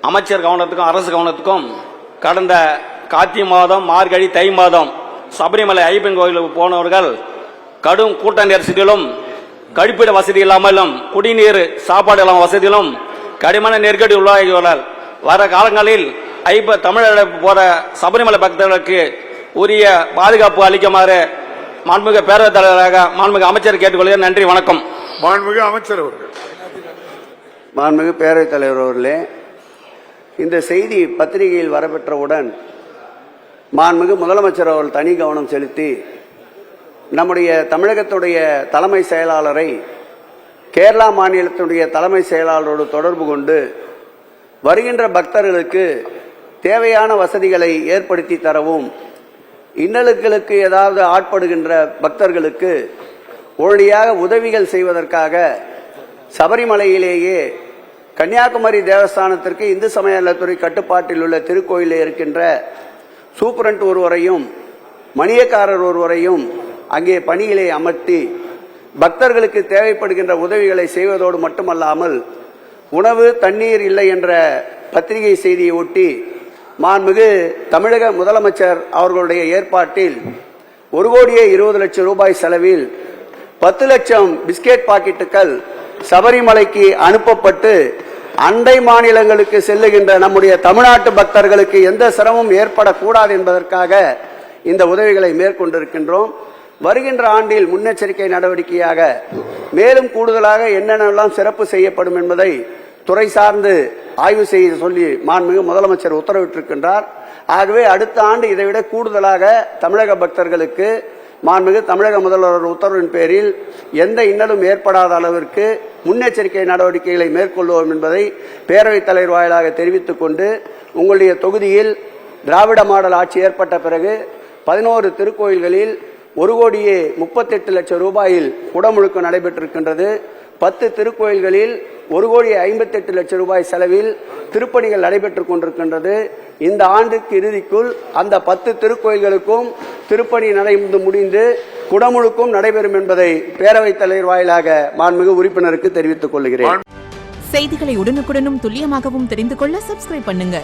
அமைச்சர் கவனத்துக்கும் அரசு கவனத்துக்கும் கடந்த கார்த்திகை மாதம் மார்கழி தை மாதம் சபரிமலை ஐயப்பன் கோயிலுக்கு போனவர்கள் கடும் கூட்ட நெரிசலிலும் கழிப்பிட வசதி இல்லாமலும் குடிநீர் சாப்பாடு இல்லாம வசதியிலும் கடுமையான நெருக்கடி உள்ளாகியுள்ளார். வர காலங்களில் தமிழக போற சபரிமலை பக்தர்களுக்கு உரிய பாதுகாப்பு அளிக்குமாறு மாண்புமிகு பேரவைத் தலைவராக மாண்புமிகு அமைச்சர் கேட்டுக்கொள்கிறேன். நன்றி, வணக்கம். மாண்புமிகு அமைச்சர் அவர்கள். மாண்புமிகு பேரவைத் தலைவர் அவர்களே, இந்த செய்தி பத்திரிகையில் வரப்பெற்றவுடன் மாண்புமிகு முதலமைச்சர் அவர்கள் தனி கவனம் செலுத்தி நம்முடைய தமிழகத்துடைய தலைமை செயலாளரை கேரளா மாநிலத்துடைய தலைமை செயலாளரோடு தொடர்பு கொண்டு வருகின்ற பக்தர்களுக்கு தேவையான வசதிகளை ஏற்படுத்தி தரவும், இன்னலுக்களுக்கு ஏதாவது ஆட்படுகின்ற பக்தர்களுக்கு உடனடியாக உதவிகள் செய்வதற்காக சபரிமலையிலேயே கன்னியாகுமரி தேவஸ்தானத்திற்கு இந்து சமய நலத்துறை கட்டுப்பாட்டில் உள்ள திருக்கோயிலில் இருக்கின்ற சூப்பரண்ட் ஒருவரையும் மணியக்காரர் ஒருவரையும் அங்கே பணியிலே அமர்த்தி பக்தர்களுக்கு தேவைப்படுகின்ற உதவிகளை செய்வதோடு மட்டுமல்லாமல் உணவு தண்ணீர் இல்லை என்ற பத்திரிகை செய்தியை ஒட்டி மாண்புமிகு தமிழக முதலமைச்சர் அவர்களுடைய ஏற்பாட்டில் 1,20,00,000 ரூபாய் செலவில் 10 லட்சம் பிஸ்கெட் பாக்கெட்டுகள் சபரிமலைக்கு அனுப்பப்பட்டு அண்டை மாநிலங்களுக்கு செல்லுகின்ற நம்முடைய தமிழ்நாட்டு பக்தர்களுக்கு எந்த சிரமமும் ஏற்படக்கூடாது என்பதற்காக இந்த உதவிகளை மேற்கொண்டிருக்கின்றோம். வருகின்ற ஆண்டில் முன்னெச்சரிக்கை நடவடிக்கையாக மேலும் கூடுதலாக என்னென்னலாம் சிறப்பு செய்யப்படும் என்பதை துறை சார்ந்து ஆய்வு செய்ய சொல்லி மாண்புமிகு முதலமைச்சர் உத்தரவிட்டிருக்கின்றார். ஆகவே அடுத்த ஆண்டு இதைவிட கூடுதலாக தமிழக பக்தர்களுக்கு மாண்புமிகு தமிழக முதல்வர் உத்தரவின் பேரில் எந்த இன்னலும் ஏற்படாத அளவிற்கு முன்னெச்சரிக்கை நடவடிக்கைகளை மேற்கொள்வோம் என்பதை பேரவைத் தலைவர் வாயிலாக தெரிவித்துக் கொண்டு, உங்களுடைய தொகுதியில் திராவிட மாடல் ஆட்சி ஏற்பட்ட பிறகு 11 திருக்கோயில்களில் 1,38,00,000 ரூபாயில் குடமுழுக்கு நடைபெற்றிருக்கின்றது. 10 திருக்கோயில்களில் 1,58,00,000 ரூபாய் செலவில் திருப்பணிகள் நடைபெற்றுக் கொண்டிருக்கின்றது. இந்த ஆண்டுக்கு இறுதிக்குள் அந்த 10 திருக்கோயில்களுக்கும் திருப்பணி நடந்து முடிந்து குடமுழுக்கும் நடைபெறும் என்பதை பேரவைத் தலைவர் வாயிலாக மாண்புமிகு உறுப்பினருக்கு தெரிவித்துக் கொள்கிறேன். செய்திகளை உடனுக்குடனும் துல்லியமாகவும் தெரிந்து கொள்ள சப்ஸ்கிரைப் பண்ணுங்க.